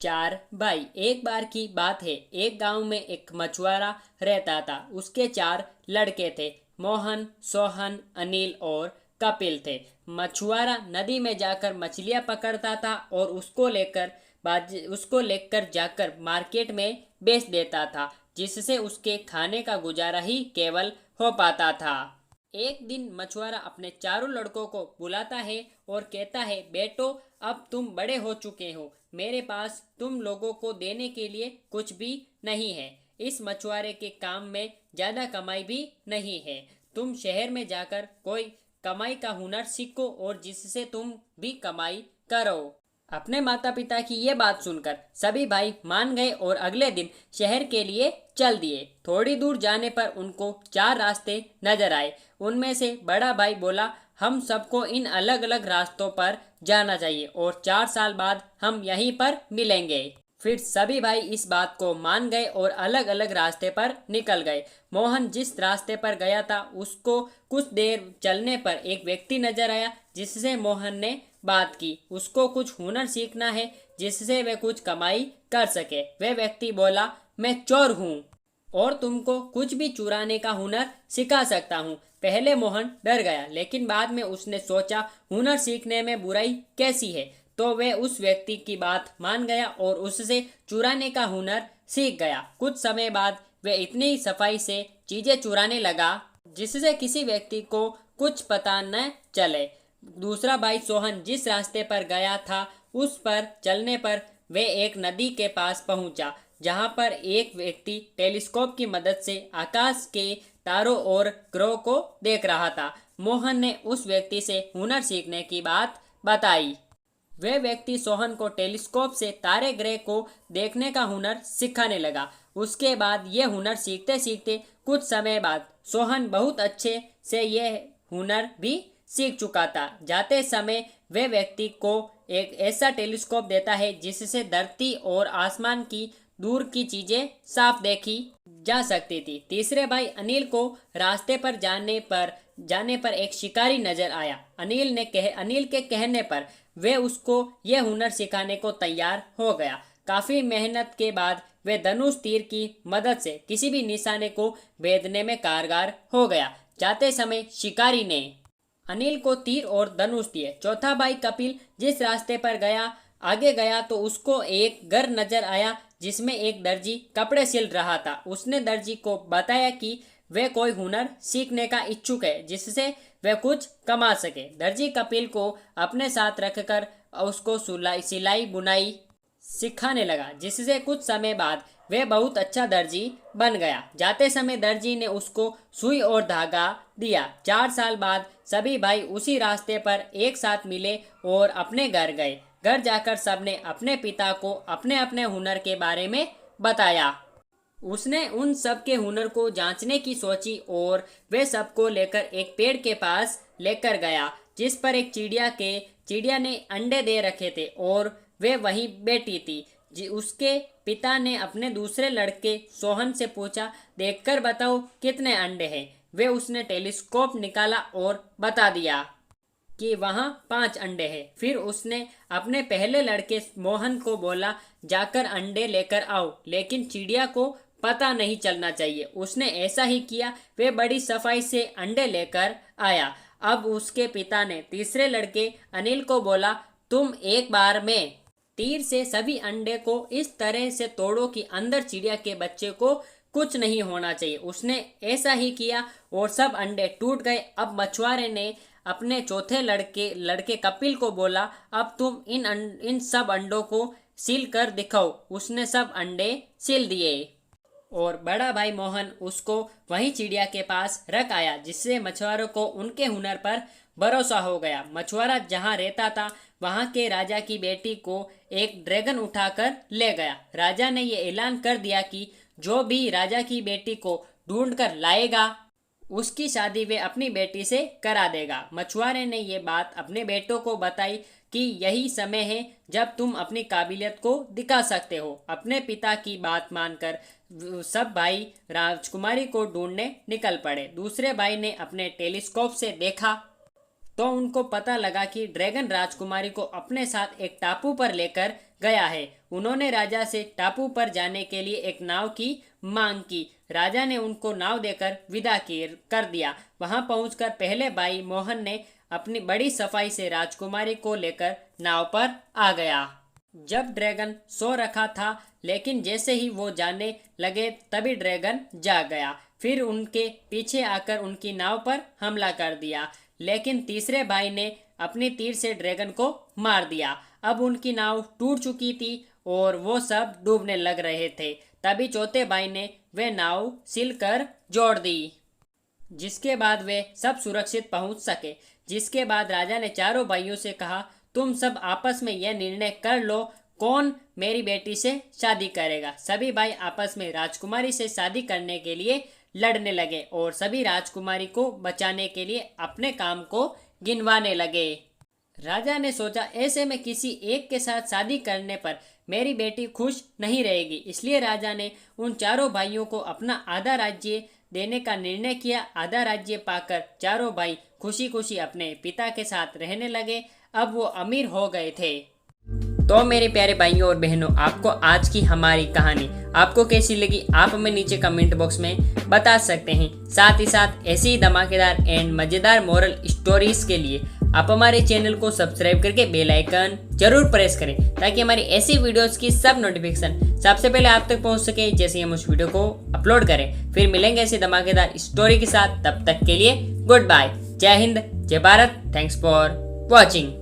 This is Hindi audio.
चार भाई। एक बार की बात है, एक गांव में एक मछुआरा रहता था। उसके चार लड़के थे। मोहन, सोहन, अनिल और कपिल थे। मछुआरा नदी में जाकर मछलियां पकड़ता था और उसको लेकर जाकर मार्केट में बेच देता था, जिससे उसके खाने का गुजारा ही केवल हो पाता था। एक दिन मछुआरा अपने चारों लड़कों को बुलाता है और कहता है, बेटो, अब तुम बड़े हो चुके हो। मेरे पास तुम लोगों को देने के लिए कुछ भी नहीं है। इस मछुआरे के काम में ज़्यादा कमाई भी नहीं है। तुम शहर में जाकर कोई कमाई का हुनर सीखो और जिससे तुम भी कमाई करो। अपने माता पिता की ये बात सुनकर सभी भाई मान गए और अगले दिन शहर के लिए चल दिए। थोड़ी दूर जाने पर उनको चार रास्ते नजर आए। उनमें से बड़ा भाई बोला, हम सबको इन अलग अलग रास्तों पर जाना चाहिए और 4 साल बाद हम यहीं पर मिलेंगे। फिर सभी भाई इस बात को मान गए और अलग अलग रास्ते पर निकल गए। मोहन जिस रास्ते पर गया था, उसको कुछ देर चलने पर एक व्यक्ति नजर आया, जिससे मोहन ने बात की। उसको कुछ हुनर सीखना है जिससे वे कुछ कमाई कर सके। वह व्यक्ति बोला, मैं चोर हूँ और तुमको कुछ भी चुराने का हुनर सिखा सकता हूँ। पहले मोहन डर गया, लेकिन बाद में उसने सोचा, हुनर सीखने में बुराई कैसी है। तो वह उस व्यक्ति की बात मान गया और उससे चुराने का हुनर सीख गया। कुछ समय बाद वह इतनी सफाई से चीजें चुराने लगा जिससे किसी व्यक्ति को कुछ पता न चले। दूसरा भाई सोहन जिस रास्ते पर गया था, उस पर चलने पर वह एक नदी के पास पहुंचा, जहां पर एक व्यक्ति टेलीस्कोप की मदद से आकाश के तारों और ग्रहों को देख रहा था। मोहन ने उस व्यक्ति से हुनर सीखने की बात बताई। वह व्यक्ति सोहन को टेलीस्कोप से तारे ग्रह को देखने का हुनर सिखाने लगा। उसके बाद यह हुनर सीखते सीखते कुछ समय बाद सोहन बहुत अच्छे से यह हुनर भी सीख चुका था। जाते समय वह व्यक्ति को एक ऐसा टेलीस्कोप देता है जिससे धरती और आसमान की दूर की चीजें साफ देखी जा सकती थी। तीसरे भाई अनिल को रास्ते पर जाने पर एक शिकारी नजर आया। अनिल के कहने पर वे उसको यह हुनर सिखाने को तैयार हो गया। काफी मेहनत के बाद वे धनुष तीर की मदद से किसी भी निशाने को भेदने में कारगर हो गया। जाते समय शिकारी ने अनिल को तीर और धनुष दिए। चौथा भाई कपिल जिस रास्ते पर आगे गया तो उसको एक घर नजर आया जिसमें एक दर्जी कपड़े सिल रहा था। उसने दर्जी को बताया कि वह कोई हुनर सीखने का इच्छुक है जिससे वह कुछ कमा सके। दर्जी कपिल को अपने साथ रखकर उसको सिलाई बुनाई सिखाने लगा, जिससे कुछ समय बाद वह बहुत अच्छा दर्जी बन गया। जाते समय दर्जी ने उसको सुई और धागा दिया। 4 साल बाद सभी भाई उसी रास्ते पर एक साथ मिले और अपने घर गए। घर जाकर सबने अपने पिता को अपने अपने हुनर के बारे में बताया। उसने उन सब के हुनर को जांचने की सोची और वे सबको लेकर एक पेड़ के पास लेकर गया, जिस पर एक चिड़िया ने अंडे दे रखे थे और वे वहीं बैठी थी। उसके पिता ने अपने दूसरे लड़के सोहन से पूछा, देखकर बताओ कितने अंडे हैं। वे उसने टेलीस्कोप निकाला और बता दिया कि वहाँ 5 अंडे हैं। फिर उसने अपने पहले लड़के मोहन को बोला, जाकर अंडे लेकर आओ, लेकिन चिड़िया को पता नहीं चलना चाहिए। उसने ऐसा ही किया। वे बड़ी सफाई से अंडे लेकर आया। अब उसके पिता ने तीसरे लड़के अनिल को बोला, तुम एक बार में तीर से सभी अंडे को इस तरह से तोड़ो कि अंदर चिड़िया के बच्चे को कुछ नहीं होना चाहिए। उसने ऐसा ही किया और सब अंडे टूट गए। अब मछुआरे ने अपने चौथे लड़के कपिल को बोला, अब तुम इन सब अंडों को सील कर दिखाओ। उसने सब अंडे सील दिए और बड़ा भाई मोहन उसको वहीं चिड़िया के पास रख आया, जिससे मछुआरों को उनके हुनर पर भरोसा हो गया। मछुआरा जहाँ रहता था वहाँ के राजा की बेटी को एक ड्रैगन उठाकर ले गया। राजा ने ये ऐलान कर दिया कि जो भी राजा की बेटी को ढूंढ कर लाएगा, उसकी शादी वे अपनी बेटी से करा देगा। मछुआरे ने ये बात अपने बेटों को बताई कि यही समय है जब तुम अपनी काबिलियत को दिखा सकते हो। अपने पिता की बात मानकर सब भाई राजकुमारी को ढूंढने निकल पड़े। दूसरे भाई ने अपने टेलीस्कोप से देखा तो उनको पता लगा कि ड्रैगन राजकुमारी को अपने साथ एक टापू पर लेकर गया है। उन्होंने राजा से टापू पर जाने के लिए एक नाव की मांग की। राजा ने उनको नाव देकर विदा कर दिया। वहां पहुंचकर पहले भाई मोहन ने अपनी बड़ी सफाई से राजकुमारी को लेकर नाव पर आ गया। जब ड्रैगन सो रखा था, लेकिन जैसे ही वो जाने लगे तभी ड्रैगन जाग गया। फिर उनके पीछे आकर उनकी नाव पर हमला कर दिया, लेकिन तीसरे भाई ने अपनी तीर से ड्रैगन को मार दिया। अब उनकी नाव टूट चुकी थी और वो सब डूबने लग रहे थे। तभी चौथे भाई ने वे नाव सिलकर जोड़ दी, जिसके बाद वे सब सुरक्षित पहुंच सके। जिसके बाद राजा ने चारों भाइयों से कहा, तुम सब आपस में यह निर्णय कर लो कौन मेरी बेटी से शादी करेगा। सभी भाई आपस में राजकुमारी से शादी करने के लिए लड़ने लगे और सभी राजकुमारी को बचाने के लिए अपने काम को गिनवाने लगे। राजा ने सोचा, ऐसे में किसी एक के साथ शादी करने पर मेरी बेटी खुश नहीं रहेगी। इसलिए राजा ने उन चारों भाइयों को अपना आधा राज्य देने का निर्णय किया। आधा राज्य पाकर चारों भाई खुशी खुशी अपने पिता के साथ रहने लगे। अब वो अमीर हो गए थे। तो मेरे प्यारे भाइयों और बहनों, आपको आज की हमारी कहानी आपको कैसी लगी, आप हमें नीचे कमेंट बॉक्स में बता सकते हैं। साथ ही साथ ऐसी ही धमाकेदार एंड मज़ेदार मोरल स्टोरीज के लिए आप हमारे चैनल को सब्सक्राइब करके बेल आइकन जरूर प्रेस करें, ताकि हमारी ऐसी वीडियोस की सब नोटिफिकेशन सबसे पहले आप तक पहुंच सके जैसे हम उस वीडियो को अपलोड करें। फिर मिलेंगे ऐसी धमाकेदार स्टोरी के साथ। तब तक के लिए गुड बाय। जय हिंद, जय भारत। Thanks for watching.